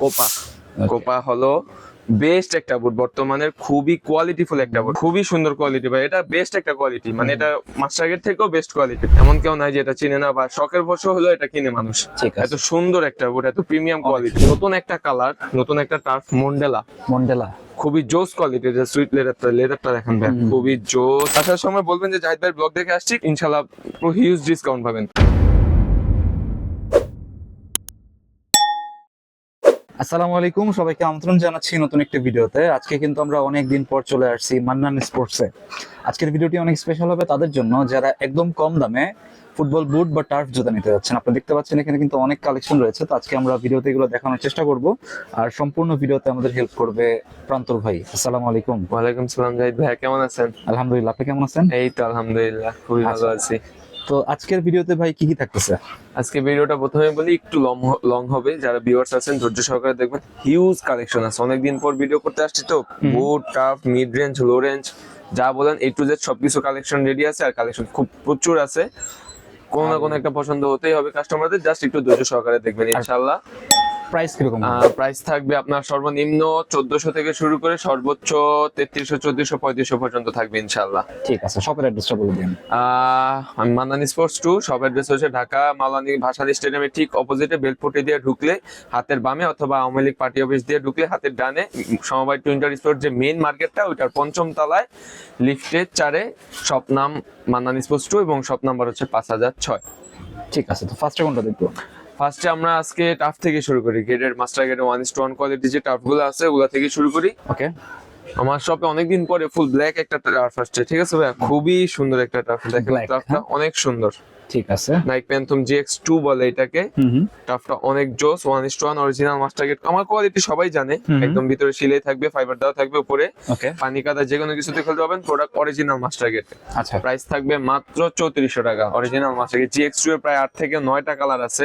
Copa. Copa হলো best একটা বুট, বর্তমানের খুবই কোয়ালিটিফুল একটা বুট, খুবই সুন্দর কোয়ালিটি ভাই। এটা বেস্ট একটা কোয়ালিটি, মানে এটা মাস্টারগেট থেকেও বেস্ট কোয়ালিটি। এমন কেউ নাই যে এটা চিনে না বা শখের বশে হলো এটা কিনে মানুষ। এত সুন্দর একটা বুট, এত প্রিমিয়াম কোয়ালিটি, নতুন একটা কালার, নতুন একটা টার্ফ, মন্ডেলা খুবই জোস কোয়ালিটি। যে সুইট লেদারটা দেখেন ভাই, খুবই জোস। আসার সময় বলবেন যে জাহিদ ভাই ব্লগ দেখে আসছি, ইনশাআল্লাহ হিউজ ডিসকাউন্ট পাবেন। আসসালামু আলাইকুম, সবাইকে আমন্ত্রণ জানাচ্ছি নতুন একটি ভিডিওতে। আজকে কিন্তু আমরা অনেক দিন পর চলে আসছি মান্নান স্পোর্টসে। আজকের ভিডিওটি অনেক স্পেশাল হবে তাদের জন্য যারা একদম কম দামে ফুটবল বুট বা টার্ফ জুতা নিতে যাচ্ছেন। আপনারা দেখতে পাচ্ছেন এখানে কিন্তু অনেক কালেকশন রয়েছে, তো আজকে আমরা ভিডিওতে এগুলো দেখানোর চেষ্টা করব। আর সম্পূর্ণ ভিডিওতে আমাদের হেল্প করবে প্রান্তর ভাই। আসসালামু আলাইকুম। ওয়ালাইকুম সালাম জাহিদ ভাই, কেমন আছেন? আলহামদুলিল্লাহ, আপনি কেমন আছেন? এই তো আলহামদুলিল্লাহ, খুবই ভালো আছি। তো আজকের ভিডিওতে ভাই কি কি থাকতেছে? আজকে ভিডিওটা প্রথমে বলি একটু লং হবে, যারা ভিউয়ার্স আছেন ধৈর্য সহকারে দেখবেন। হিউজ কালেকশন আছে, অনেকদিন পর ভিডিও করতে আসছি তো। Boot, turf, mid range, low range, যা বলেন A to Z সবকিছু কালেকশন রেডি আছে। আর কালেকশন খুব প্রচুর আছে, কোনো না কোনো একটা পছন্দ হতেই হবে কাস্টমারদের। জাস্ট একটু ধৈর্য সহকারে দেখবেন ইনশাআল্লাহ। প্রাইস কিরকম? প্রাইস থাকবে আপনার সর্বনিম্ন 1400 থেকে শুরু করে সর্বোচ্চ 3300, 3400, 3500 পর্যন্ত থাকবে ইনশাআল্লাহ। ঠিক আছে, শপের অ্যাড্রেসটা বলে দিন। আমি মান্নান স্পোর্টস 2, সব অ্যাড্রেস হচ্ছে ঢাকা মাওলানা ভাসানী স্টেডিয়ামের ঠিক অপোজিটে বেলপট্টি দিয়ে ঢুকলে হাতের বামে, অথবা আওয়ামী লীগ পার্টি অফিস দিয়ে ঢুকলে হাতের ডানে সমবায় টুইন্টার স্পোর্ট যে মেইন মার্কেটটা, ওইটার 5ম তলায় লিফটের 4-এ শপ নাম মান্নান স্পোর্টস 2 এবং শপ নাম্বার হচ্ছে 5006। ঠিক আছে, তো ফার্স্টে কোনটা দেখবো? ফার্স্টে আমরা আজকে টাফ থেকে শুরু করি। গ্রেডের মাস্টার গ্রেডের 1:1 কোয়ালিটি যে টাফ গুলো আছে ওগুলা থেকে শুরু করি। ওকে। আমার শপে অনেকদিন পরে ফুল ব্ল্যাক একটা টার্ফ আসছে, ঠিক আছে ভাইয়া? খুবই সুন্দর একটা টার্ফ, দেখেন টার্ফটা অনেক সুন্দর। ঠিক আছে, নাইক প্যান্থম GX2 বলে এটাকে। টাফটা অনেক জোস, 1:1 অরিজিনাল মাস্টার গেট। আমার কোয়ালিটি সবাই জানে, একদম ভিতরে সিলাই থাকবে, ফাইবার দেওয়া থাকবে উপরে। ওকে। পানি কাদা যে কোনো কিছুতে খেলতে পারবেন। Product original master gate. আচ্ছা, প্রাইস থাকবে মাত্র 3400 টাকা। অরিজিনাল মাস্টার গেট GX2 এর প্রায় 8 থেকে 9টা কালার আছে।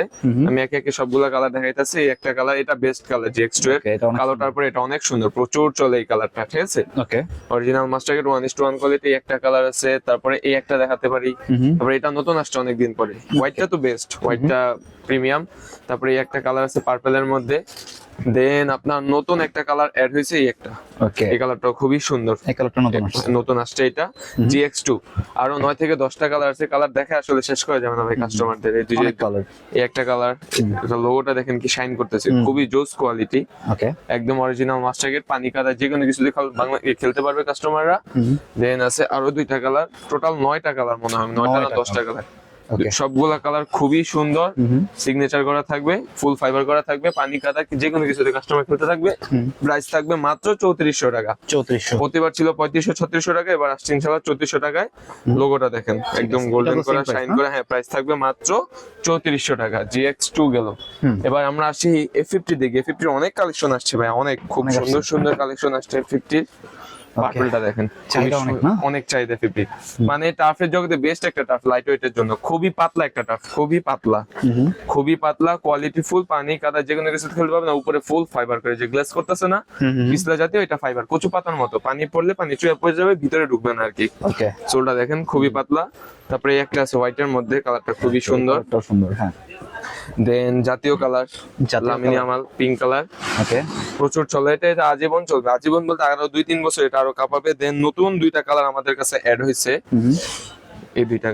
আমি একে একে সবগুলা কালার দেখাইতাছি। এই একটা কালার, এটা বেস্ট কালার GX2 এর কালোটার পরে, এটা অনেক সুন্দর, প্রচুর চলে এই কালারটা, ঠিক আছে? ওকে। অরিজিনাল মাস্টার গেট 1:1 কোয়ালিটি একটা কালার আছে। তারপরে এই একটা দেখাতে পারি। তারপরে এটা নতুন আসছে অনেকদিন পরে, হোয়াইটটা তো বেস্ট, হোয়াইটটা প্রিমিয়াম। তারপরে এই একটা কালার আছে পার্পলের মধ্যে। দেন আপনার নতুন একটা কালার অ্যাড হয়েছে, এই একটা। ওকে, এই কালারটা খুবই সুন্দর, এই কালারটা নতুন আসছে এটা GX2। আরো 9 থেকে 10টা কালার আছে, কালার দেখে আসলে শেষ করা যাবে না ভাই কাস্টমারদের। এই দুই কালার, এই একটা কালার, এটা লোগোটা দেখেন কি শাইন করতেছে, খুবই জোস কোয়ালিটি। ওকে, একদম অরিজিনাল মাস্টার গেট, পানি কাদা যে কোনো কিছু দিয়ে বাংলা খেলতে পারবে কাস্টমাররা। দেন আছে আরো 2টা কালার, টোটাল 9টা কালার মনে হয়, 9টা না 10টা কালার। সবগুলা কালার খুবই সুন্দর, সিগনেচার করা থাকবে, ফুল ফাইবার করা থাকবে, পানি কাদা যে কোনো কিছুতে কাস্টমার খেলতে থাকবে। প্রাইস থাকবে মাত্র 3400 টাকা। 3400, প্রতিবার ছিল 3500, 3600 টাকা, এবার আসছে ইনশাআল্লাহ 3400 টাকায়। লোগোটা দেখেন একদম গোল্ডেন করা, শাইন করা। হ্যাঁ, প্রাইস থাকবে মাত্র 3400 টাকা। GX2 গেল। এবার আমরা আসি F50 দিকে। F50 অনেক কালেকশন আসছে ভাই, অনেক খুব সুন্দর সুন্দর কালেকশন আসছে F50। পার্পলটা দেখেন, অনেক চাহিদা 50। মানে টাফের জগতে বেস্ট একটা টাফ, লাইট ওয়েটের জন্য। খুবই পাতলা একটা টাফ, খুবই পাতলা, খুবই পাতলা, কোয়ালিটি ফুল। পানি কাদা যে কোনো কিছু খেলতে পারবে না। উপরে ফুল ফাইবার করে, যে গ্লাস করতেছে না পিছলা জাতীয়, এটা ফাইবার কচু পাতার মতো। পানি পড়লে পানি চুয়ে পড়ে যাবে, ভিতরে ঢুকবে না আর কি। ওকে, সোলটা দেখেন খুবই পাতলা। তারপরে একটা আছে হোয়াইটের মধ্যে, কালারটা খুবই সুন্দর, সুন্দর। হ্যাঁ, দেন জাতীয় কালার লামিনী আমাল পিঙ্ক কালার। ওকে, প্রচুর চলে এটা, এটা আজীবন চলবে। আজীবন বলতে আরো 2-3 বছর এটা আরো কাঁপাবে। দেন নতুন 2টা কালার আমাদের কাছে অ্যাড হয়েছে, এই 2টা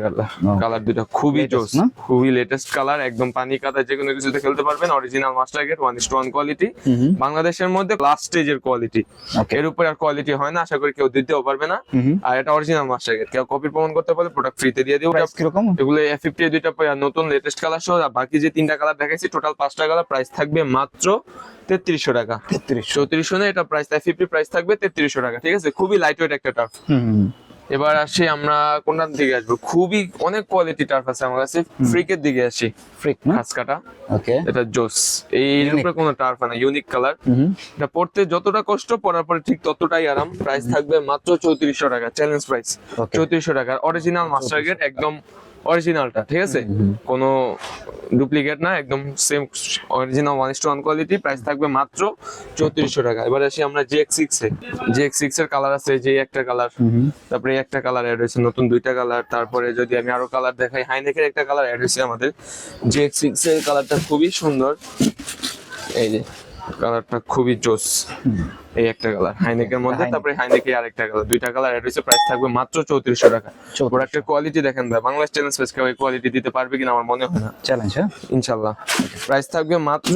কালার 2টা খুবই জোস, খুবই লেটেস্ট কালার। একদম পানি কাদা যে কোনো কিছুতে খেলতে পারবেন। অরিজিনাল মাস্টার গেট 1:1 কোয়ালিটি, বাংলাদেশের মধ্যে লাস্ট স্টেজের কোয়ালিটি। এর উপরে আর কোয়ালিটি হয় না, আশা করি কেউ দিতেও পারবে না। আর এটা অরিজিনাল মাস্টার গেট, কেউ কপি প্রমাণ করতে পারলে প্রোডাক্ট ফ্রিতে দিয়ে দিও। এগুলো F50 এর 2টা নতুন লেটেস্ট কালার সহ। বাকি যে 3টা কালার দেখাইছি, টোটাল 5টা কালার। প্রাইস থাকবে মাত্র 3300 টাকা। 3400 না, এটা প্রাইস F50 প্রাইস থাকবে 3300 টাকা, ঠিক আছে? খুবই লাইট ওয়েট একটা টার্ফ। এবার আসি আমরা কোনটার দিকে আসবো, খুবই অনেক কোয়ালিটি টার্ফ আছে আমার কাছে। ফ্রিকের দিকে আসি, ফ্রিক না, ঘাস কাটা। ওকে, এটা জোস, এই উপরে কোনো টার্ফ না, ইউনিক কালার। এটা পড়তে যতটা কষ্ট, পরার পরে ঠিক ততটাই আরাম। প্রাইস থাকবে মাত্র 3400 টাকা, চ্যালেঞ্জ প্রাইস 3400 টাকা। অরিজিনাল মাস্টার গেট, একদম অরিজিনালটা, ঠিক আছে? কোনো ডুপ্লিকেট না, একদম সেম অরিজিনাল 1:1 কোয়ালিটি। প্রাইস থাকবে মাত্র 3400 টাকা। এবার আসি আমরা GX6 এ। GX6 এর কালার আছে, যে একটা কালার, তারপরে একটা কালার অ্যাড হয়েছে, নতুন 2টা কালার। তারপরে যদি আমি আরো কালার দেখাই, হাইনেকের একটা কালার অ্যাড হয়েছে আমাদের। GX6 এর কালারটা খুবই সুন্দর, এই যে কালারটা খুবই জোস। এই একটা কালার হাইনেকের মধ্যে, তারপরে হাইনেকে আরেকটা কালার, দুইটা কালার এড হয়েছে। প্রাইস থাকবে মাত্র 3400 টাকা। প্রোডাক্টের কোয়ালিটি দেখেন ভাই, বাংলাদেশ চ্যালেঞ্জ ফেস কেউ কোয়ালিটি দিতে পারবে কিনা আমার মনে হয় না। চ্যালেঞ্জ, হ্যাঁ ইনশাআল্লাহ। প্রাইস থাকবে মাত্র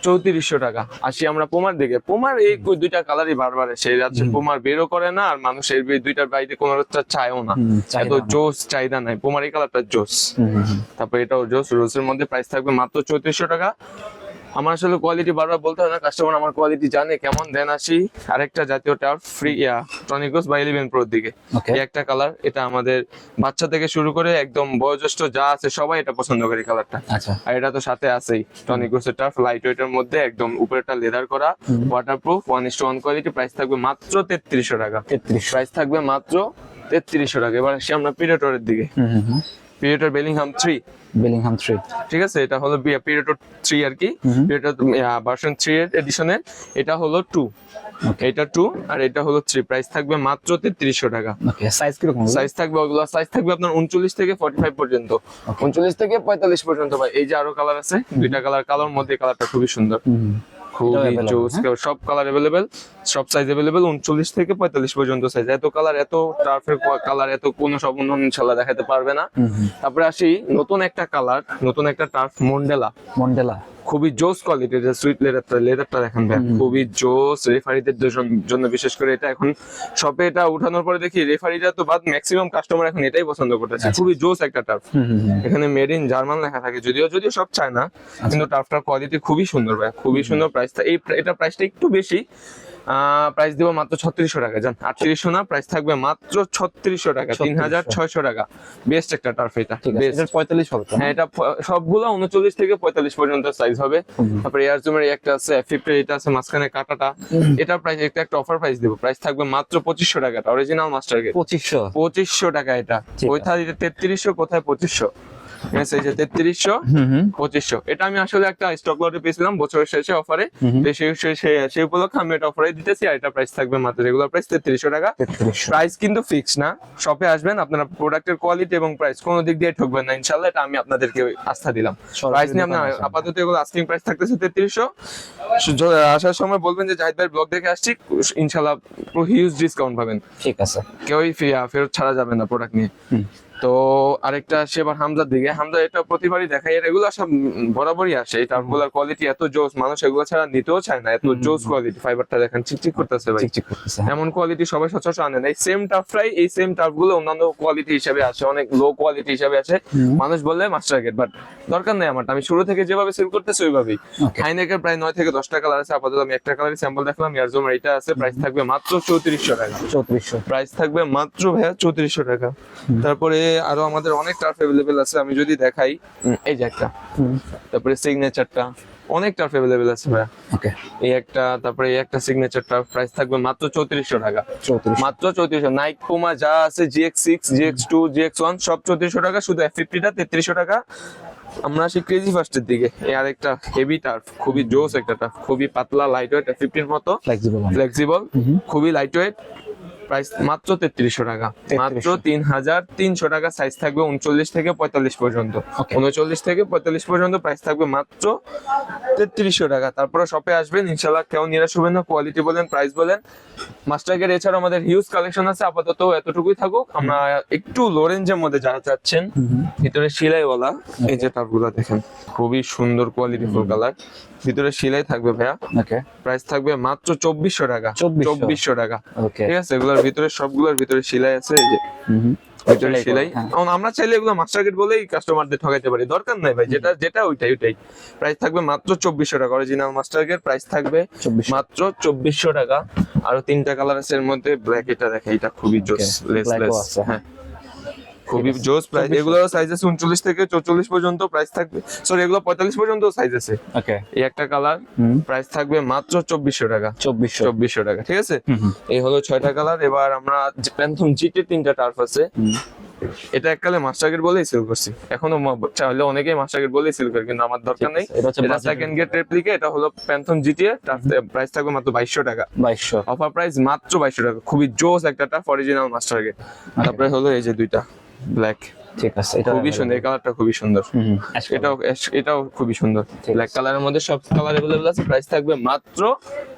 3400 টাকা। আসি আমরা পোমার দিকে। পোমার এই দুইটা কালারই বারবার সেই যাচ্ছে, পোমার বেরও করে না, আর মানুষের দুইটার বাইরে কোনো চায়ও না, এত জোস চাহিদা নাই। পোমার এই কালারটা জোস, তারপর এটাও জোস। রোজের মধ্যে প্রাইস থাকবে মাত্র 3400 টাকা। আমার আসলে কোয়ালিটি বারবার বলতে হয় না, কাস্টমার আমার কোয়ালিটি জানে কেমন। দেন আসি আরেকটা জাতীয় টার্ফ ফ্রি টনিকোস বা 11 প্রোর দিকে। এই একটা কালার, এটা আমাদের বাচ্চা থেকে শুরু করে একদম বয়োজ্যেষ্ঠ যা আছে সবাই এটা পছন্দ করে এই কালারটা। আর এটা তো সাথে আছেই টনিকোসের টার্ফ, লাইট ওয়েটের মধ্যে, একদম উপরেটা লেদার করা, ওয়াটারপ্রুফ, 1:1 কোয়ালিটি। প্রাইস থাকবে মাত্র 3300 টাকা। প্রাইস থাকবে মাত্র 3300 টাকা। এবার আসি আমরা প্রিডেটরের দিকে। প্রিডেটর বেলিংহাম 3, ঠিক আছে, এটা হলো প্রিডেটর 3 আর কি। প্রিডেটর ভার্সন 3 এর এডিশনের, এটা হলো 2, এটা 2 আর এটা হলো 3। প্রাইস থাকবে মাত্র 3300 টাকা। সাইজ কি রকম? সাইজ থাকবে ওগুলো, সাইজ থাকবে আপনার 39 থেকে 45 পর্যন্ত, 39 থেকে 45 পর্যন্ত ভাই। এই যে আরো কালার আছে, দুইটা কালার, কালোর মধ্যে কালারটা খুবই সুন্দর, খুবই জোস। সব কালার अवेलेबल, সব সাইজ अवेलेबल, 39 থেকে 45 পর্যন্ত সাইজ। এত কালার, এত টার্ফের কালার, এত কোনো সব ইনশাআল্লাহ দেখাতে পারবে না। তারপরে আসি নতুন একটা কালার, নতুন একটা টার্ফ, মন্ডেলা। খুবই জোস কোয়ালিটির, সুইট লেদারটা দেখেন ভাই, খুবই জোস। রেফারিদের জন্য বিশেষ করে এটা এখন শপে এটা উঠানোর পরে দেখি রেফারিরা তো বাদ, ম্যাক্সিমাম কাস্টমার এখন এটাই পছন্দ করতেছে। খুবই জোস একটা টার্ফ, এখানে মেড ইন জার্মান লেখা থাকে, যদিও সব চায় না, কিন্তু টার্ফটার কোয়ালিটি খুবই সুন্দর ভাই, খুবই সুন্দর। প্রাইসটা এটা প্রাইসটা একটু বেশি, প্রাইস দিব মাত্র 3600 টাকা। জান 3800 না, প্রাইস থাকবে মাত্র 3600 টাকা, 3600 টাকা। বেস্ট একটা টার্ফ এটা, বেস্ট। 45 হবে, হ্যাঁ এটা সবগুলো 39 থেকে 45 পর্যন্ত সাইজ হবে। তারপর এয়ার জুমের একটা আছে F50, এটা আছে মাঝখানে কাটাটা, এটার প্রাইস একটা অফার প্রাইস দেব, প্রাইস থাকবে মাত্র 2500 টাকা। অরিজিনাল মাস্টার গেট 2500 টাকা। এটা কোথায় 3300, কোথায় 2500, এই যে 3300, 2500। এটা আমি আসলে একটা স্টক লটে পেয়েছিলাম বছরের শেষে অফারে, সেই উপলক্ষে আমি এটা অফারে দিতেছি। আর এটা প্রাইস থাকবে মাত্র রেগুলার প্রাইস 3300 টাকা। প্রাইস কিন্তু ফিক্স না, শপে আসবেন, আপনারা প্রোডাক্টের কোয়ালিটি এবং প্রাইস কোনো দিক দিয়ে ঠকবেন না ইনশাআল্লাহ, এটা আমি আপনাদেরকে আস্থা দিলাম। প্রাইস নিয়ে আপনার আপাতত এগুলো আস্কিং প্রাইস থাকতেছে 3300। আসার সময় বলবেন যে জাহিদ ভাই ব্লগ দেখে আসছি, ইনশাআল্লাহ হিউজ ডিসকাউন্ট পাবেন। ঠিক আছে, কেউই ফেরত ছাড়া যাবে না প্রোডাক্ট নিয়ে। তো আরেকটা আসে এবার হামজার দিকে। হামজা এটা প্রতিবারই দেখাই, এগুলো সব বরাবরই আসে। এই টার্ফগুলোর কোয়ালিটি এত জোস, মানুষ এগুলো ছাড়া নিতেও চায় না, এত জোস কোয়ালিটি। ফাইবারটা দেখেন চিকচিক করতেছে ভাই, এমন কোয়ালিটি সবাই সচরাচর আনে না। এই সেম টার্ফটাই, এই সেম টার্ফগুলো অন্যান্য কোয়ালিটি হিসেবে আসে, অনেক লো কোয়ালিটি হিসেবে আছে। মানুষ বললে মাস্টার গেট, বাট দরকার নেই আমারটা, আমি শুরু থেকে যেভাবে সেল করতেছি ওইভাবেই। হাইনেকের প্রায় 9 থেকে 10টা কালার আছে, আপাতত আমি একটা কালারের স্যাম্পল দেখলাম। এয়ারজোমার এটা আছে, প্রাইস থাকবে মাত্র 3400 টাকা। প্রাইস থাকবে মাত্র ভাইয়া 3400 টাকা। তারপরে আরো আমাদের অনেক টার্ফ अवेलेबल আছে, আমি যদি দেখাই, এই যে একটা, তারপরে সিগনেচারটা, অনেক টার্ফ अवेलेबल আছে ভাইয়া। এই একটা, তারপরে এই একটা সিগনেচারটা, প্রাইস থাকবে মাত্র 3400 টাকা। মাত্র 3400। নাইক পুমা যা আছে, GX6, GX2, GX1 সব 3400 টাকা। শুধু F50টা 3300 টাকা। আমরা আসি ক্রেজি ফার্স্টের দিকে। এই আরেকটা হেভি টার্ফ, খুবই জোস একটা টার্ফ, খুবই পাতলা, লাইট ওয়েট, F50 মতো ফ্লেক্সিবল, খুবই লাইট ওয়েট। প্রাইস মাত্র 3300 টাকা, মাত্র 3300 টাকা। সাইজ থাকবে 39 থেকে 45 পর্যন্ত, 39 থেকে 45 পর্যন্ত। প্রাইস থাকবে মাত্র 3300 টাকা। তারপরে শপে আসবেন ইনশাআল্লাহ, কেউ নিরাশ হবেন না। কোয়ালিটি বলেন, প্রাইস বলেন, মাস্টার গেট এছাড়াও আমাদের হিউজ কালেকশন আছে। আপাতত এতটুকুই থাকুক। আমরা একটু লো রেঞ্জের মধ্যে যারা চাচ্ছেন, ভিতরে সেলাইওয়ালা, এই যে টার্ফগুলো দেখেন, খুবই সুন্দর কোয়ালিটি, ফুল কালার, ভিতরে সেলাই থাকবে ভাইয়া। প্রাইস থাকবে মাত্র 2400 টাকা। 2400 টাকা, ঠিক আছে। এগুলোর ভিতরে, সবগুলোর ভিতরে সেলাই আছে, এই যে ভিতরে সেলাই। আমরা চাইলে এগুলো মাস্টার গেট বলেই কাস্টমারদের ঠকাইতে পারি, দরকার নাই ভাই, যেটা ওইটাই। প্রাইস থাকবে মাত্র 2400 টাকা। অরিজিনাল মাস্টার গেট, প্রাইস থাকবে মাত্র 2400 টাকা। আরো 3টা কালার আছে এর মধ্যে। ব্ল্যাক, এটা দেখে, এটা খুবই জোস, লেসলেস, হ্যাঁ খুবই জোস। প্রাইস এগুলোর সাইজ আছে 39 থেকে 44 পর্যন্ত প্রাইস থাকবে, সরি এগুলো 45 পর্যন্ত সাইজ আছে। এই একটা কালার, প্রাইস থাকবে মাত্র 2400 টাকা। 2400 টাকা, ঠিক আছে। এই হলো 6টা কালার। এবার আমরা প্যান্থম জিটি 3টা টার্ফ আছে। এটা এককালে মাস্টার গেট বলেই সেল করছি, এখনো চাইলে অনেকেই মাস্টার গেট বলেই সেল করে, কিন্তু আমার দরকার নেই। এটা সেকেন্ড গেট রেপ্লিকা। এটা হলো প্যান্থম জিটি এর টার্ফ, প্রাইস থাকবে মাত্র 2200 টাকা। অফার প্রাইস মাত্র 2200 টাকা। খুবই জোস একটা টার্ফ, অরিজিনাল মাস্টার গেট। তারপরে হলো এই যে দুইটা ব্ল্যাক, ঠিক আছে, এটা খুবই সুন্দর, এই কালারটা খুবই সুন্দর। ash এটাও খুবই সুন্দর, ব্ল্যাক কালারের মধ্যে সব কালার अवेलेबल আছে। প্রাইস থাকবে মাত্র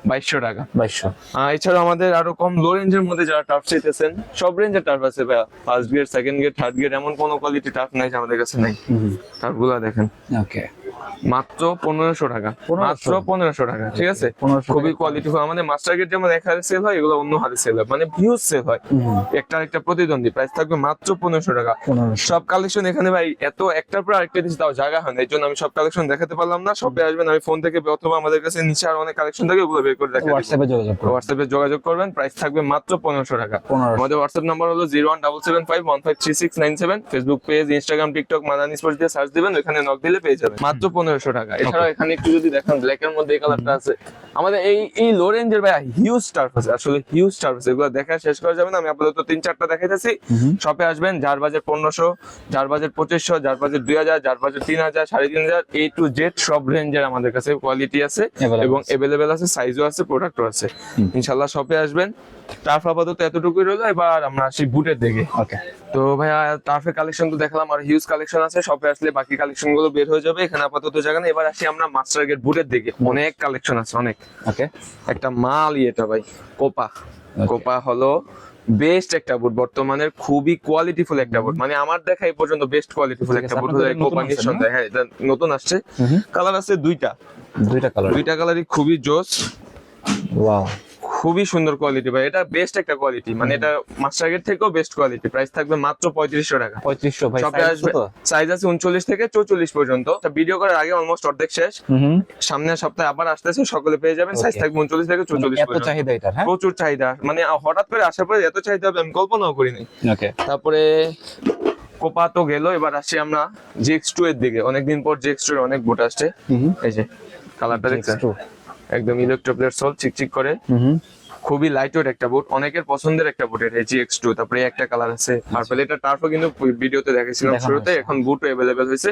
2200 টাকা। 2200। এছাড়া আমাদের আরো কম লো রেঞ্জের মধ্যে যারা টার্ফ চাইতেছেন, সব রেঞ্জের টার্ফ আছে ভাই, first grade, second grade, third grade, এমন কোনো কোয়ালিটি টার্ফ নাই যে আমাদের কাছে নাই। টার্ফগুলো দেখেন ওকে, মাত্র 1500 টাকা, মাত্র 1500 টাকা, ঠিক আছে? 1500 খুবই কোয়ালিটি। আমাদের মাস্টার গেট যেমন এক হারে সেল হয়, এগুলো অন্য হারে সেল হয়, মানে ভিউজ সেল হয়, একটা প্রতিদ্বন্দ্বী। প্রাইস থাকবে মাত্র 1500 টাকা। 1500। সব কালেকশন এখানে ভাই এত একটার পর আরেকটা দিচ্ছি, তাও জায়গা হয় না, এই জন্য আমি সব কালেকশন দেখাতে পারলাম না। শপে আসবেন, আমি ফোন থেকে অথবা আমাদের কাছে নিচে আর অনেক কালেকশন থাকে, ওগুলো বের করে দেখাবো। হোয়াটসঅ্যাপে যোগাযোগ করুন। হোয়াটসঅ্যাপে যোগাযোগ করবেন, প্রাইস থাকবে মাত্র 1500 টাকা। 1500। আমাদের হোয়াটসঅ্যাপ নাম্বার হলো 01775153697। Facebook page, Instagram, TikTok Manani sports দিয়ে সার্চ দিবেন, ওখানে নক দিলে পেয়ে যাবেন। মাত্র 1500 টাকা। এছাড়াও এখানে একটু যদি দেখেন, ব্ল্যাক এর মধ্যে এই কালারটা আছে আমাদের, এই লো রেঞ্জের ভাই হিউজ টার্ফ আছে, আসলে হিউজ টার্ফ আছে, এগুলো দেখা শেষ করা যাবে না। আমি আপাতত 3-4টা দেখাইতেছি। শপে আসবেন, যার বাজেট 1500, যার বাজেট 2500, যার বাজেট 2000, যার বাজেট 3000, 3500, A to Z সব রেঞ্জের আমাদের কাছে কোয়ালিটি আছে এবং अवेलेबल আছে, সাইজও আছে, প্রোডাক্টও আছে। ইনশাআল্লাহ শপে আসবেন। টার্ফ আপাতত এতটুকুই রইলো, এবার আমরা আসি বুটের দিকে। ওকে, তো ভাইয়া টার্ফের কালেকশন তো দেখলাম, আর হিউজ কালেকশন আছে, শপে আসলে বাকি কালেকশন গুলো বের হয়ে যাবে, এখানে আপাতত জায়গা নেই। এবার আসি আমরা মাস্টার গেট বুটের দিকে, অনেক কালেকশন আছে, অনেক। ওকে, একটা মাল এটা ভাই, কোপা। কোপা হলো বেস্ট একটা বুট, বর্তমানের খুবই কোয়ালিটিফুল একটা বুট, মানে আমার দেখা এই পর্যন্ত বেস্ট কোয়ালিটিফুল একটা বুট হলো কোপা নিঃসন্দেহে। হ্যাঁ, এটা নতুন আসছে, কালার আছে দুইটা কালার, দুইটা কালারই খুবই জোস, ওয়াও, খুবই সুন্দর কোয়ালিটি ভাই, এটা বেস্ট একটা কোয়ালিটি, মানে এটা মাস্টার গেট থেকেও বেস্ট কোয়ালিটি। প্রাইস থাকবে মাত্র 3500 টাকা। 3500 ভাই। শপে আসবে, সাইজ আছে 39 থেকে 44 পর্যন্ত। ভিডিও করার আগে অলমোস্ট অর্ধেক শেষ, সামনের সপ্তাহে আবার আসতেছে, সকলে পেয়ে যাবেন। সাইজ থাকবে 39 থেকে 44 এত পর্যন্ত। চাহিদা এটা, হ্যাঁ, প্রচুর চাহিদা, মানে হঠাৎ করে আসার পরে এত চাহিদা হবে আমি কল্পনাও করিনি। ওকে, তারপরে কোপা তো গেল, এবার আসছি আমরা GX2 এর দিকে। অনেকদিন পর GX2 এর অনেক বুট আসছে। এই যে কালারটা দেখছেন, একদম ইলেকট্রোপ্লেট সোল, চিকচিক করে, খুবই লাইট ওয়েট একটা বুট, অনেকের পছন্দের একটা বুট এটা GX2। তারপরে একটা কালার আছে পার্পল, এটা টার্ফও কিন্তু ভিডিওতে দেখাইছিলাম শুরুতে, এখন বুটও अवेलेबल হয়েছে।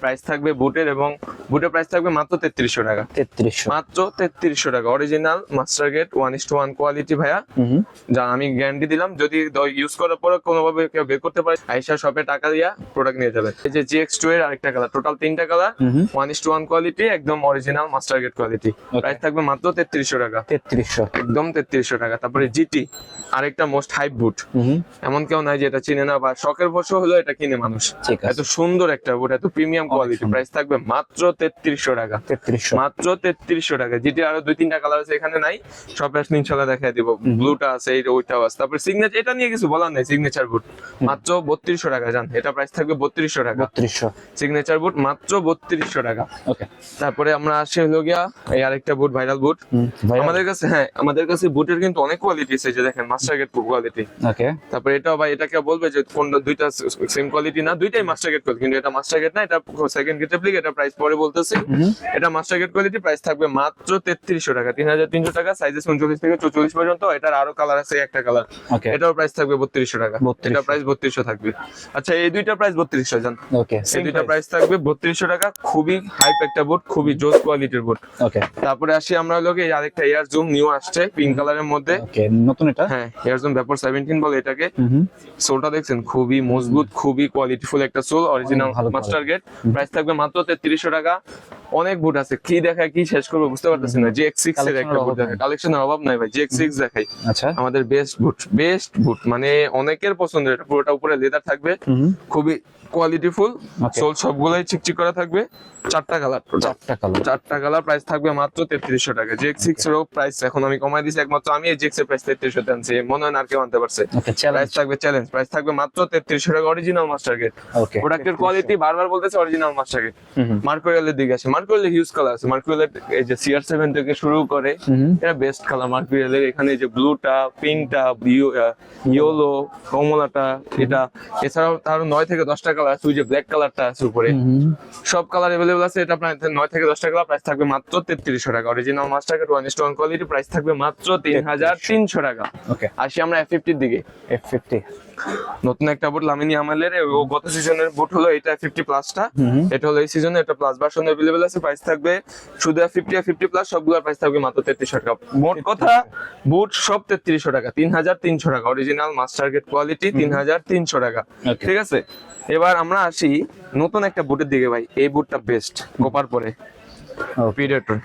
প্রাইস থাকবে বুটের, এবং বুটের প্রাইস থাকবে মাত্র 3300 টাকা। 3300, মাত্র 3300 টাকা। অরিজিনাল মাস্টার গেট 1:1 কোয়ালিটি ভাইয়া, যা আমি গ্যারান্টি দিলাম। যদি ইউজ করার পরে কোনোভাবে কেউ বের করতে পারে, আইসা শপে টাকা দিয়া প্রোডাক্ট নিয়ে যাবেন। এই যে GX2 এর আরেকটা কালার, টোটাল 3টা কালার, 1:1 কোয়ালিটি, একদম original master gate quality. Price থাকবে মাত্র 3300 টাকা। 3300, একদম 3300 টাকা। তারপরে GT, আরেকটা মোস্ট হাইপ বুট, এমন কেউ নাই যে এটা চিনে না, বা শখের বশে হলো এটা কিনে মানুষ। এত সুন্দর একটা বুট, এত প্রিমিয়াম কোয়ালিটি। প্রাইস থাকবে মাত্র 3300 টাকা। 3300, মাত্র 3300 টাকা। GT আরো 2-3টা কালার আছে, এখানে নাই, শপে আসলে ইনশাআল্লাহ দেখাই দিব। ব্লুটা আছে, এইটা ওইটাও আছে। তারপরে সিগনেচার, এটা নিয়ে কিছু বলার নাই, সিগনেচার বুট মাত্র 3200 টাকা। জান, এটা প্রাইস থাকবে 3200 টাকা। 3200 সিগনেচার বুট মাত্র 3200 টাকা। ওকে, তারপরে আমরা আসি হলো গিয়া এই আরেকটা বুট, ভাইরাল বুট আমাদের কাছে। হ্যাঁ, আমাদের কাছে বুটের কিন্তু অনেক কোয়ালিটি আছে, যে দেখেন মাস্টার গেট কোয়ালিটি। ওকে, তারপরে এটাও ভাই, এটা কেউ বলবে যে কোনটা, দুইটা সেম কোয়ালিটি না, দুইটাই মাস্টার গেট কোয়ালিটি, কিন্তু এটা মাস্টার গেট না, এটা সেকেন্ড গেট রেপ্লিকা। এটা প্রাইস পরে বলতেছি। এটা মাস্টার গেট কোয়ালিটি, প্রাইস থাকবে মাত্র 3300 টাকা। 3300 টাকা, সাইজে 39 থেকে 44 পর্যন্ত। এটার আরো কালার আছে, একটা কালার, ওকে, এটাও প্রাইস থাকবে 3200 টাকা। এটা প্রাইস 3200 থাকবে। আচ্ছা, এই দুইটা প্রাইস 3200 জান। ওকে, এই দুইটা প্রাইস থাকবে 3200 টাকা। খুবই হাইপ একটা বুট, খুবই জোস কোয়ালিটির বুট। ওকে, তারপরে আসি আমরা লোকে আরেকটা এয়ার জুম নিউ আসছে পিঙ্ক কালারের মধ্যে। ওকে, নতুন এটা, হ্যাঁ, এয়ার জুম ভ্যাপর 17 বলে এটাকে। সোলটা দেখছেন, খুবই মজবুত, খুবই কোয়ালিটিফুল একটা sole, original master gate. Price থাকবে মাত্র 3300 টাকা। অনেক বুট আছে, কি দেখায় কি শেষ করবো বুঝতে পারতেছি না। GX6 এর একটা বুট দেখায়, কালেকশনের অভাব নাই ভাই, GX6 দেখাই। আচ্ছা, আমাদের বেস্ট বুট, মানে অনেকের পছন্দের। এটা পুরোটা উপরে লেদার থাকবে, খুবই কোয়ালিটিফুল সোল, সবগুলাই চিকচিক করা থাকবে। 4টা কালার, 4টা কালার। প্রাইস থাকবে মাত্র 3300 টাকা। GX6 এর প্রাইস এখন আমি কমাই দিয়েছি, একমাত্র আমি এই GX এর প্রাইস 3300 তে আনছি, মনে হয় না আর কেউ আনতে পারছে। প্রাইস থাকবে চ্যালেঞ্জ, প্রাইস থাকবে মাত্র 3300 টাকা। Original master gate. প্রোডাক্টের কোয়ালিটি বারবার বলতেছে, অরিজিনাল মাস্টার গেট। মার্কুরিয়ালের দিকে আসে, মার্কুরিয়ালের হিউজ কালার আছে। মার্কুরিয়ালের এই যে CR7 থেকে শুরু করে, এটা বেস্ট কালার মার্কুরিয়ালের। এখানে যে ব্লুটা, পিঙ্কটা, ইয়েলো, কমলাটা, এটা। এছাড়াও তার 9 থেকে 10টা কালার আছে, ওই যে ব্ল্যাক কালারটা আছে উপরে, সব কালার अवेलेबल আছে। এটা আপনার 9 থেকে 10টা কালার, প্রাইস থাকবে মাত্র 3300 টাকা। Original master gate 1:1 quality, price থাকবে মাত্র 3300 টাকা। ওকে, আসি আমরা F50 এর দিকে। F50 নতুন একটা বুট, লামিনী আমালের। ও গত সিজনের বুট হলো এটা 50 প্লাসটা, এটা হলো এই সিজনে, এটা প্লাস ভার্সন अवेलेबल আছে প্রাইস থাকবে শুধু 50 আর 50 প্লাস সবগুলোর প্রাইস থাকবে মাত্র 3300 টাকা। মোট কথা বুট সব 3300 টাকা, 3300 টাকা অরিজিনাল মাস্টার গেট কোয়ালিটি 3300 টাকা। Okay. ঠিক আছে, এবার আমরা আসি নতুন একটা বুটের দিকে ভাই। এই বুটটা বেস্ট কোপার পরে প্রিডেটর,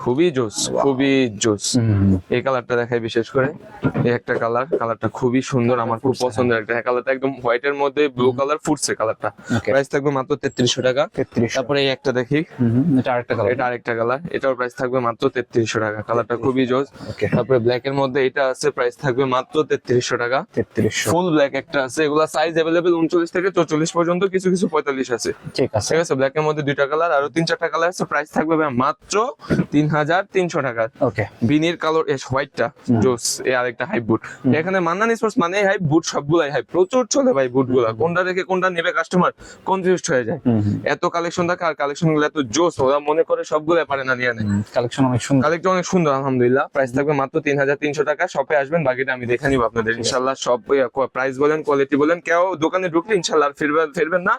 খুবই জোস, খুবই জোস। এই কালারটা দেখাই বিশেষ করে, এই একটা কালারটা খুবই সুন্দর, আমার খুব পছন্দের একটা কালারটা, একদম হোয়াইটের মধ্যে ব্লু কালার ফুটছে কালারটা। Okay. প্রাইস থাকবে মাত্র 3300 টাকা। 3300। তারপরে এই একটা দেখি, এটা আরেকটা কালার। এটা আরেকটা কালার, এটার প্রাইস থাকবে মাত্র 3300 টাকা। কালারটা খুবই জোস। Okay. তারপরে ব্ল্যাক এর মধ্যে এটা আছে, প্রাইস থাকবে মাত্র 3300 টাকা। 3300। ফুল ব্ল্যাক একটা আছে, এগুলা সাইজ अवेलेबल 39 থেকে 44 পর্যন্ত, কিছু কিছু 45 আছে। ঠিক আছে। ঠিক আছে, ব্ল্যাক এর মধ্যে দুইটা কালার, আরো 3-4টা কালার আছে। প্রাইস থাকবে ভাই মাত্র 3300 টাকা। ওকে। বিনির কালার এস হোয়াইটটা জোস। এই আরেকটা হাই বুট, এখানে মান্নান স্পোর্টস মানে হাই বুট, সবগুলাই হাই, প্রচুর চলে ভাই বুটগুলা। কোনটা রেখে কোনটা নেবে কাস্টমার কনফিউজড হয়ে যায়। এত কালেকশন থাকে, আর কালেকশন গুলো এত জোস, ওরা মনে করে সবগুলাই পারে না নিয়ে নেয়। কালেকশন অনেক সুন্দর। কালেকশন অনেক সুন্দর আলহামদুলিল্লাহ। প্রাইস থাকবে মাত্র 3300 টাকা। শপে আসবেন, বাকিটা আমি দেখে নিব আপনাদের ইনশাআল্লাহ। সব প্রাইস বলেন, কোয়ালিটি বলেন, কেউ দোকানে ঢুকলে ইনশাআল্লাহ আর ফিরবেন না।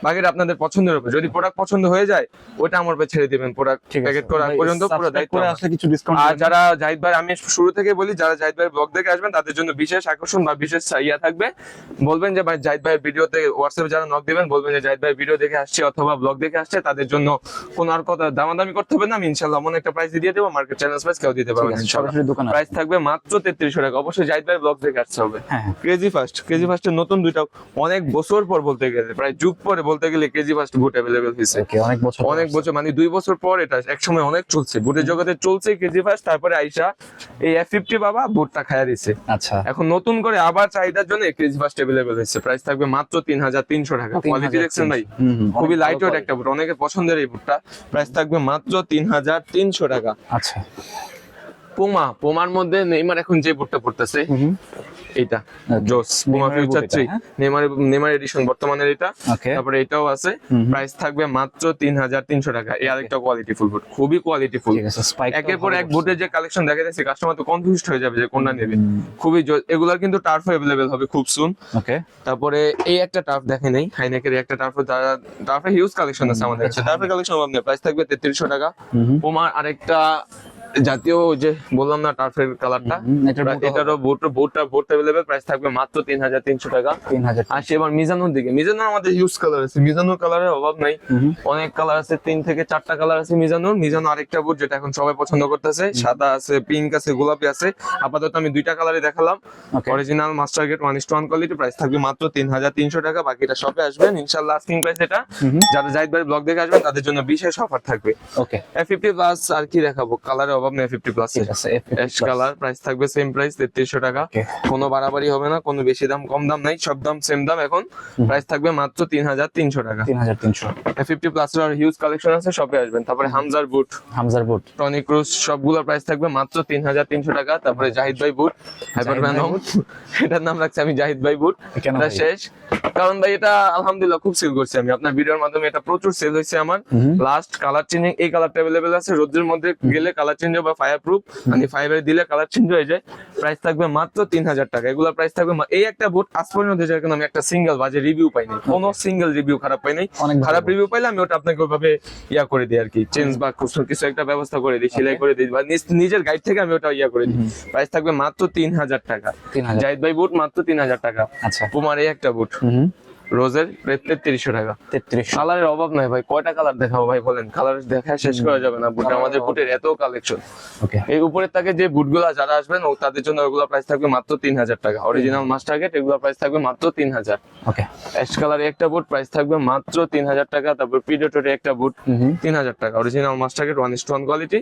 বাকিটা আপনাদের পছন্দের উপর, যদি প্রোডাক্ট পছন্দ হয়ে যায় ওটা আমার উপর ছেড়ে দিবেন। প্রোডাক্ট প্যাকেট করা পর্যন্ত পুরো দায়িত্ব করে আমার। আসলে কিছু ডিসকাউন্ট। আর যারা জাহিদ ভাই, আমি শুরু থেকে বলি, যারা জাহিদ ভাই ব্লগ দেখে আসবেন তাদের জন্য বিশেষ আকর্ষণ বা বিশেষ ইয়া থাকবে। বলবেন যে ভাই জাহিদ ভাইয়ের ভিডিওতে, হোয়াটসঅ্যাপে যারা নক দিবেন বলবেন যে জাহিদ ভাই ভিডিও দেখে আসছে অথবা ব্লগ দেখে আসছে, তাদের জন্য কোনো আর কথা দামাদামি করতে হবে না। আমি ইনশাআল্লাহ এমন একটা প্রাইস দিয়ে দেবো, মার্কেট চ্যানেল প্রাইস কেউ দিতে পারবে না ইনশাআল্লাহ। সরাসরি দোকানে প্রাইস থাকবে মাত্র 3300 টাকা। অবশ্যই জাহিদ ভাই ব্লগ দেখে আসতে হবে। হ্যাঁ। ক্রেজি ফার্স্টের নতুন দুইটা, অনেক বছর পর বলতে গেলে, প্রায় যুগ পরে বলতে গেলে ক্রেজি ফার্স্ট বুট अवेलेबल হয়েছে। ওকে, অনেক বছর মানে 2 বছর পর। এটা একসময় অনেক চলছে বুটের জগতে, চলছে কেজি ফার্স্ট। তারপরে আইসা এই F50 বাবা বুটটা খায়া দিছে। আচ্ছা। এখন নতুন করে আবার চাহিদার জন্য কেজি ফার্স্ট अवेलेबल হয়েছে। প্রাইস থাকবে মাত্র 3300 টাকা। কোয়ালিটি দেখছেন ভাই, খুবই লাইট ওয়েট একটা বুট, অনেকের পছন্দের এই বুটটা। প্রাইস থাকবে মাত্র 3300 টাকা। আচ্ছা। পোমার মধ্যে নেইমার এখন যে বুটটা পড়তেছে এটা জোস, পোমা ফিউচার 3 নেইমার এডিশন বর্তমানের এটা। ওকে। তারপরে এটাও আছে, প্রাইস থাকবে মাত্র 3300 টাকা। এই আরেকটা কোয়ালিটি ফুল বুট, খুবই কোয়ালিটি ফুল। ঠিক আছে। স্পাইক একের পর এক বুটের যে কালেকশন দেখা যাচ্ছে, কাস্টমার তো কনফিউজড হয়ে যাবে যে কোনটা নেবে। খুবই জোস। এগুলার কিন্তু টার্ফ अवेलेबल হবে খুব সুন। ওকে। তারপরে এই একটা টার্ফ দেখে নেই, হাইনেকের একটা টার্ফের হিউজ কালেকশন আছে আমাদের কাছে। টার্ফের কালেকশন আপনার প্রাইস থাকবে 3300 টাকা। পোমার আরেকটা জাতীয় যে বললাম না টার্ফের কালারটা, এটারও বুটটা अवेलेबल, প্রাইস থাকবে মাত্র 3300 টাকা। 3000। আর এবার মিজানুর দিকে, মিজানুর আমাদের হিউজ কালার আছে, মিজানুর কালারের অভাব নাই, অনেক কালার আছে, 3 থেকে 4টা কালার আছে মিজানুর আরেকটা বুট যেটা এখন সবাই পছন্দ করতেছে, সাদা আছে, পিঙ্ক আছে, গোলাপি আছে। আপাতত আমি 2টা কালারই দেখালাম। Original master gate 1:1 quality, price থাকবে মাত্র 3300 টাকা। বাকিটা শপে আসবেন ইনশাআল্লাহ, আস্কিং প্রাইস এটা। যারা জাহিদ ভাই ব্লগ দেখে আসবেন তাদের জন্য বিশেষ অফার থাকবে। ওকে। F50 প্লাস আর কি দেখাবো, কালারের অভাব নেই F50 প্লাস। ঠিক আছে। অ্যাশ কালার, প্রাইস থাকবে সেম প্রাইস 3300 টাকা। কোনো বাড়াবাড়ি হবে না, কোনো বেশি দাম কম দাম নাই, সব দাম সেম দাম এখন। প্রাইস থাকবে মাত্র 3300 টাকা। 3300। F50 প্লাস এর হিউজ কালেকশন আছে, শপে আসবেন। তারপরে হামজার বুট, টনি ক্রুজ, সবগুলোর প্রাইস থাকবে মাত্র 3300 টাকা। তারপরে জাহিদ ভাই বুট, হাইপারম্যানম, এটার নাম রাখছি আমি জাহিদ ভাই বুট। এটা শেষ, কারণ ভাই এটা আলহামদুলিল্লাহ খুব সেল করছি আমি, আপনার ভিডিওর মাধ্যমে এটা প্রচুর সেল হয়েছে আমার। লাস্ট কালার চেঞ্জিং, এই কালারটা अवेलेबल আছে, রোদের মধ্যে গেলে কালার চেঞ্জ বা ফায়ার প্রুফ, মানে ফাইবারে দিলে কালার চেঞ্জ হয়ে যায়। প্রাইস থাকবে মাত্র 3000 টাকা। এগুলা প্রাইস থাকবে এই একটা বুট আজ পর্যন্ত যেরকম আমি একটা সিঙ্গেল বাজে রিভিউ পাই নাই, কোনো সিঙ্গেল রিভিউ খারাপ পাই নাই। খারাপ রিভিউ পাইলে আমি ওটা আপনাকে ওইভাবে ইয়া করে দিই আর কি, চেঞ্জ বা কিছু একটা ব্যবস্থা করে দিই, সেলাই করে দিই, বা নিজের গাইড থেকে আমি ওটা ইয়া করে দিই। প্রাইস থাকবে মাত্র 3000 টাকা। জাহিদ ভাই বুট মাত্র 3000 টাকা। আচ্ছা। পুমার এই একটা বুট রোজের 3300 টাকা। 3300। কালারের অভাব নাই ভাই, কয়টা কালার দেখাবো ভাই বলেন, কালার দেখা শেষ করা যাবে না। বুট আমাদের বুটের এত কালেকশন। ওকে। এই উপরের তাকে যে বুটগুলা যারা আসবেন তাদের জন্য ওগুলা প্রাইস থাকবে মাত্র 3000 টাকা। অরিজিনাল মাস্টার গেট, এগুলা প্রাইস থাকবে মাত্র 3000। ওকে। অ্যাশ কালারে একটা বুট প্রাইস থাকবে মাত্র 3000 টাকা। তারপর প্রিডেটরে একটা বুট 3000 টাকা। অরিজিনাল মাস্টার গেট 1:1 কোয়ালিটি,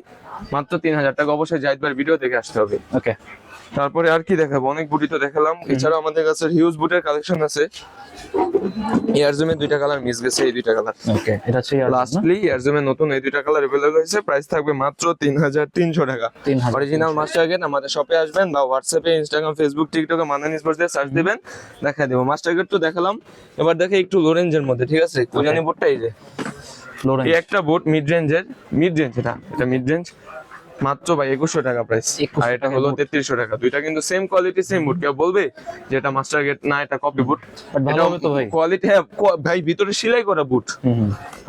মাত্র 3000 টাকা। অবশ্যই জাহিদ ভাইয়ের ভিডিও দেখে আসতে হবে। ওকে। তারপরে আর কি দেখাবো, অনেক বুটই তো দেখালাম। এছাড়াও আমাদের কাছে হিউজ বুটের কালেকশন আছে। এয়ারজুমের 2টা কালার মিস গেছে, এই 2টা কালার। ওকে। এটা হচ্ছে লাস্টলি এয়ারজুমের নতুন এই 2টা কালার अवेलेबल হয়েছে, প্রাইস থাকবে মাত্র 3300 টাকা। 3000। অরিজিনাল মাস্টার গেট, আমাদের শপে আসবেন বা হোয়াটসঅ্যাপে, ইনস্টাগ্রাম, ফেসবুক, টিকটকে মান্নান স্পোর্টস দিয়ে সার্চ দিবেন, দেখা দেবো। মাস্টার গেট তো দেখালাম, এবার দেখে একটু লো রেঞ্জের মধ্যে, ঠিক আছে? কোজানি বুটটা এই যে, এই একটা বুট মিড রেঞ্জ, এটা মিড রেঞ্জ। মাত্র ভাই 2100 টাকা প্রাইস। 2100 আর এটা টাকায় হলো boot। 3300 টাকা। দুইটা কিন্তু সেম কোয়ালিটি সেম বুট। কেউ বলবে যে এটা মাস্টার গেট না, এটা কপি বুট। But ভালো হবে তো ভাই। কোয়ালিটি ভাই, ভিতরে সেলাই করা বুট।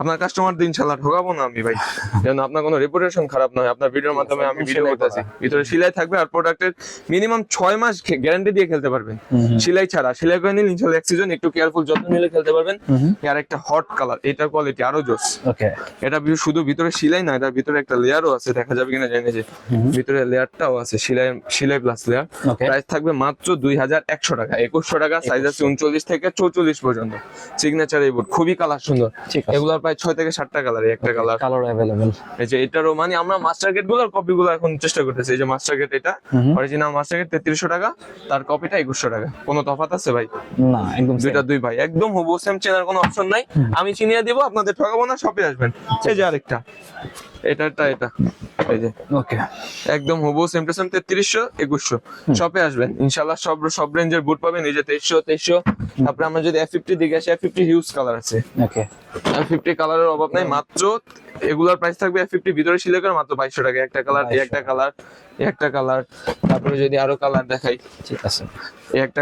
আপনার কাস্টমারদের ইনশাআল্লাহ ঠকাবো না আমি ভাই, যেন আপনার কোনো রেপুটেশন খারাপ না হয়। আপনার ভিডিওর মাধ্যমে আমি ভিডিও সেলাই করতেছি, ভিতরে সেলাই থাকবে আর প্রোডাক্টের মিনিমাম 6 মাস গ্যারান্টি দিয়ে খেলতে পারবেন সেলাই ছাড়া। সেলাই করে নিলে ইনশাআল্লাহ এক সিজন একটু কেয়ারফুল যত্ন নিলে খেলতে পারবেন। আর একটা হট কালার, এটার কোয়ালিটি আরো জোস। ওকে, এটা শুধু ভিতরে সেলাই না, এটার ভিতরে একটা লেয়ারও আছে, দেখা যাবে কিনা জানি না, যে ভিতরে লেয়ারটাও আছে, সেলাই প্লাস লেয়ার। Okay. প্রাইস থাকবে মাত্র 2100 টাকা। 2100 টাকা, সাইজ আছে 39 থেকে 44 পর্যন্ত। সিগনেচার এই বুট খুবই কালার সুন্দর। ঠিক আছে। এগুলোর প্রায় 6 থেকে 7টা কালার, একটা কালার। Colour available. এই যে এটারও মানে আমরা মাস্টার গেট গুলোর কপি গুলো এখন চেষ্টা করতেছি। এই যে মাস্টার গেট, এটা অরিজিনাল মাস্টার গেট 3300 টাকা, তার কপিটা 2100 টাকা। কোনো তফাৎ আছে ভাই? না, একদম দুইটা দুই ভাই, একদম হুবহু সেম, চেনার কোনো অপশন নাই। আমি চিনিয়ে দিব, আপনাদের ঠকাবো না, শপে আসবেন। এই যে আরেকটা, এটা এই যে ওকে। একদম হুবহু সেম টু সেম 3300 2100। শপে আসবেন ইনশাআল্লাহ, সব রেঞ্জের বুট পাবেন। এই যে 2300। তারপরে আমরা যদি F50 দিকে আসি, F50 হিউজ কালার আছে। ওকে, F50 কালারের অভাব নাই। মাত্র এগুলার প্রাইস থাকবে F50 ভিতরে সিলে করে মাত্র 2200 টাকা। একটা কালার, একটা কালার। তারপরে যদি আরো কালার দেখাই, ঠিক আছে। একটা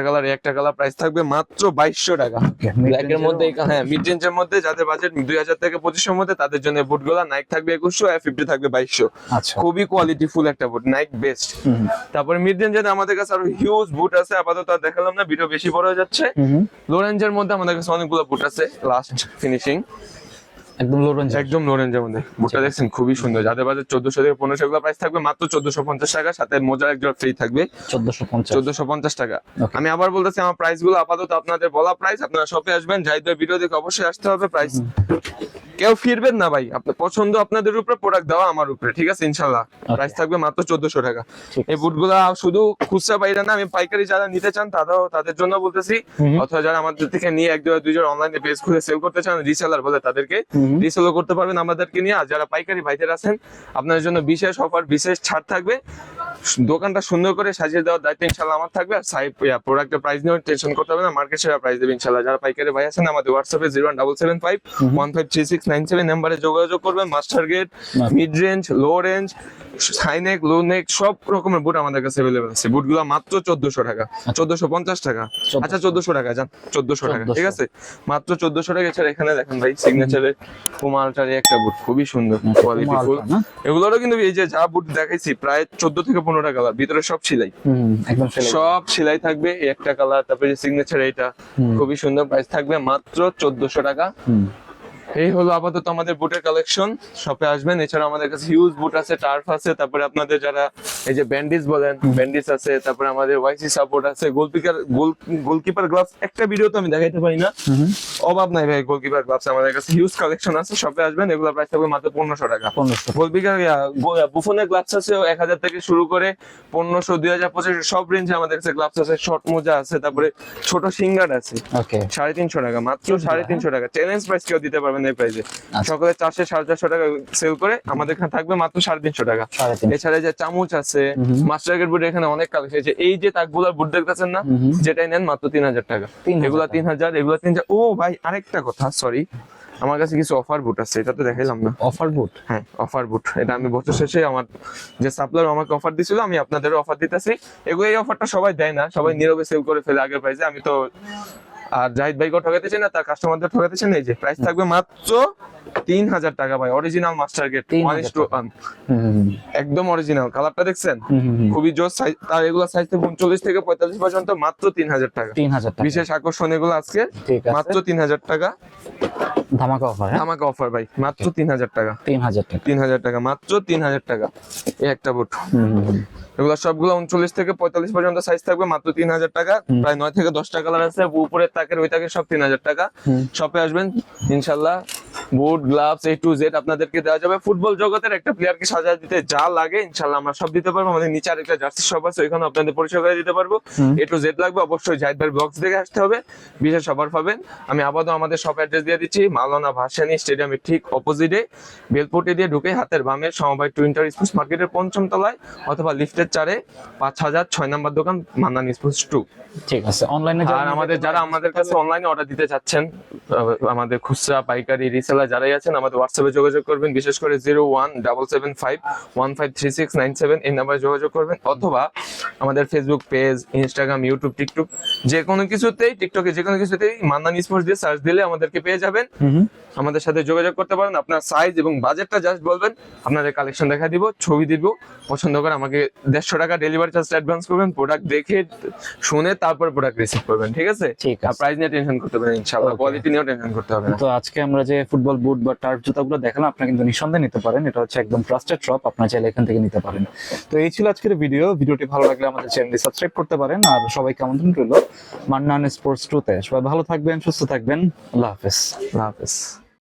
কালার প্রাইস থাকবে মাত্র 2200 টাকা। Okay, ব্ল্যাক এর মধ্যে, হ্যাঁ মিড রেঞ্জের মধ্যে, যাদের বাজেট 2000 থেকে 2500 এর মধ্যে, তাদের জন্য বুটগুলো নাইক থাকবে 2100, F50 থাকবে 2200। আচ্ছা। খুবই কোয়ালিটি ফুল একটা বুট, নাইক বেস্ট। তারপরে মিড রেঞ্জের আমাদের কাছে আরো হিউজ বুট আছে, আপাতত আর দেখালাম না, ভিডিও বেশি বড় হয়ে যাচ্ছে। লো রেঞ্জের মধ্যে আমাদের কাছে অনেকগুলো বুট আছে, লাস্ট ফিনিশিং একদম লো রেঞ্জ। একদম লো রেঞ্জের মধ্যে। বুটটা দেখছেন খুবই সুন্দর, যাদের বাজেট 1400 থেকে 1500, এগুলো প্রাইস থাকবে মাত্র 1450 টাকা, সাথে মোজার এক জোড়া ফ্রি থাকবে 1450 টাকা। Okay. আমি আবার বলতেছি, আমার প্রাইস গুলো আপাতত আপনাদের বলা প্রাইস। আপনারা শপে আসবেন, জাহিদের ভিডিও দেখে অবশ্যই আসতে হবে। প্রাইস কেউ ফিরবেন না ভাই, আপনার পছন্দ আপনাদের উপরে, প্রোডাক্ট দেওয়া আমার উপরে, ঠিক আছে ইনশাআল্লাহ। প্রাইস থাকবে মাত্র 1400 টাকা। এই বুটগুলা শুধু খুচরা বাইরে না, আমি পাইকারি যারা নিতে চান তাদের জন্য বলতেছি, অথবা যারা আমাদের থেকে নিয়ে এক দুই জন অনলাইনে পেজ খুলে সেল করতে চান, রিসেলার বলে তাদেরকে রিসেলও করতে পারবেন আমাদেরকে নিয়ে। আর যারা পাইকারি ভাইদের আছেন, আপনাদের জন্য বিশেষ অফার, বিশেষ ছাড় থাকবে। দোকানটা সুন্দর করে সাজিয়ে দেওয়ার দায়িত্ব ইনশাআল্লাহ আমার থাকবে। আর প্রোডাক্টের প্রাইস নিয়ে টেনশন করতে হবে না, মার্কেট সেরা প্রাইস দেবে ইনশাআল্লাহ। যারা পাইকারি ভাই আছেন, আমাদের হোয়াটসঅ্যাপে 01775 153697 নাম্বারে যোগাযোগ করবেন। Master gate, mid range, low range, high neck, low neck, সব রকমের বুট আমাদের কাছে अवेलेबल আছে। বুটগুলো মাত্র 1400 টাকা, 1450 টাকা। আচ্ছা 1400 টাকা, জান 1400 টাকা, ঠিক আছে মাত্র 1400 টাকা। এছাড়া এখানে দেখেন ভাই, সিগনেচারের পুমা আল্ট্রার একটা বুট, খুবই সুন্দর কোয়ালিটি ফুল। এগুলোরও কিন্তু এই যে যা বুট দেখাইছি, প্রায় 14 থেকে 15টা কালার, ভিতরে সব সেলাই, একদম সব সেলাই থাকবে। এই একটা কালার, তারপরে যে সিগনেচার, এটা খুবই সুন্দর, প্রাইস থাকবে মাত্র 1400 টাকা। এই হলো আপাতত আমাদের বুটের কালেকশন, শপে আসবেন। এছাড়া আমাদের কাছে হিউজ বুট আছে, টার্ফ আছে, তারপরে আপনাদের যারা এই যে ব্যান্ডিজ বলেন, ব্যান্ডিজ আছে, তারপরে আমাদের ওয়াইসি সাপোর্ট আছে, গোলকিপার গ্লাভস একটা ভিডিও তো আমি দেখাইতে পারি না, অভাব নাই ভাই। গোলকিপার গ্লাভস আমাদের কাছে হিউজ কালেকশন আছে, শপে আসবেন। এগুলো প্রাইস থাকবে মাত্র 1500 টাকা। গোলকিপার বুফনের গ্লাভস আছে 1000 থেকে শুরু করে 1500, 2000, 2500 সব রেঞ্জে আমাদের কাছে গ্লাভস আছে। শর্ট মোজা আছে, তারপরে ছোট সিঙ্গার আছে, 350 টাকা, মাত্র 350 টাকা। চ্যালেঞ্জ প্রাইস কেউ দিতে পারবেন এই প্রাইসে। সকালে 400, 450 টাকা সেল করে আমাদের এখানে থাকবে মাত্র 350 টাকা। এছাড়া যে চামচ আছে, মাস্টার গেট বুট, এখানে অনেক কালেকশন আছে। এই যে তাকগুলার বুট দেখতেছেন না, যেটাই নেন মাত্র 3000 টাকা। এগুলা 3000, এগুলা 3000। ও ভাই আরেকটা কথা, সরি, আমার কাছে কিছু অফার বুট আছে, এটা তো দেখাইলাম না। অফার বুট? হ্যাঁ অফার বুট, এটা আমি বছর শেষে আমার যে সাপ্লায়ার আমাকে অফার দিছিল, আমি আপনাদেরও অফার দিতেছি। এগুলো এই অফারটা সবাই দেয় না, সবাই নীরবে সেল করে ফেলে আগের প্রাইসে। আমি তো আর জাহিদ ভাইকে ঠকাতেছি না, তার কাস্টমারদের ঠকাতেছি না। এই যে প্রাইস থাকবে মাত্র 3000 টাকা ভাই, অরিজিনাল মাস্টার গেট 1:1, একদম অরিজিনাল। কালারটা দেখছেন খুবই জোস। তার এগুলা সাইজ থেকে 39 থেকে 45 পর্যন্ত, মাত্র 3000 টাকা। বিশেষ আকর্ষণ এগুলো আজকে মাত্র 3000 টাকা, ধামাকা অফার। ধামাকা অফার ভাই, মাত্র 3000 টাকা। 3000 টাকা, মাত্র 3000 টাকা। এই একটা বুট, এগুলো সবগুলো 39 থেকে 45 পর্যন্ত সাইজ থাকবে, মাত্র 3000 টাকা। প্রায় 9 থেকে 10টা কালার আছে, উপরের তাকের ওই তাকের সব 3000 টাকা। শপে আসবেন ইনশাআল্লাহ। বুট, গ্লাভস, A to Z আপনাদেরকে দেওয়া যাবে। ফুটবল জগতের একটা প্লেয়ারকে সাজিয়ে দিতে যা লাগে ইনশাআল্লাহ আমরা সব দিতে পারবো। আমাদের নিচে আরেকটা জার্সি শপ আছে, ওইখানে আপনাদের পরিচয় করে দিতে পারবো। A to Z লাগবে অবশ্যই জাহিদ ভাই ব্লগস দেখে আসতে হবে, বিশেষ অফার পাবেন। আমি আবারও আমাদের শপ অ্যাড্রেস দিয়ে দিচ্ছি, মাওলানা ভাসানী স্টেডিয়ামের ঠিক অপোজিটে, বেলপট্টি দিয়ে ঢুকে হাতের বামে সমবায় টুইন্টার স্পোর্টস মার্কেটের 5ম তলায়, অথবা লিফটের 4-এ 5006 নম্বর দোকান, মান্নান স্পোর্টস 2। ঠিক আছে। অনলাইনে আর আমাদের যারা আমাদের আমাদের কাছে অনলাইনে অর্ডার দিতে চাচ্ছেন, আমাদের খুচরা পাইকারি রিসেলার যারাই আছেন আমাদের হোয়াটসঅ্যাপে যোগাযোগ করবেন, বিশেষ করে 0177515369 এই নাম্বারে যোগাযোগ করবেন, অথবা আমাদের Facebook page, Instagram, YouTube, TikTok যে কোনো কিছুতেই, টিকটকে যে কোনো কিছুতেই মান্নান স্পোর্টস দিয়ে সার্চ দিলে আমাদেরকে পেয়ে যাবেন। আমাদের সাথে যোগাযোগ করতে পারেন, আপনার সাইজ এবং বাজেটটা জাস্ট বলবেন, আপনাদের কালেকশন দেখা দিব, ছবি দিব, পছন্দ করে আমাকে 150 টাকা ডেলিভারি চার্জ অ্যাডভান্স করবেন, প্রোডাক্ট দেখে শুনে তারপর প্রোডাক্ট রিসিভ করবেন, ঠিক আছে? ঠিক আছে। আর প্রাইস নিয়ে টেনশন করতে হবে না ইনশাআল্লাহ, Okay. কোয়ালিটি নিয়েও টেনশন করতে হবে না। তো আজকে আমরা যে ফুটবল বুট বা টার্ফ জুতাগুলো দেখালাম, আপনারা কিন্তু নিঃসন্দেহে নিতে পারেন, এটা হচ্ছে একদম ট্রাস্টেড শপ, আপনারা চাইলে এখান থেকে নিতে পারেন। তো এই ছিল আজকের ভিডিওটি ভালো লাগলে আমাদের চ্যানেলটি সাবস্ক্রাইব করতে পারেন, আর সবাইকে আমন্ত্রণ রইল মান্নান স্পোর্টস 2 তে। সবাই ভালো থাকবেন, সুস্থ থাকবেন, আল্লাহ হাফেজ। আল্লাহ হাফেজ।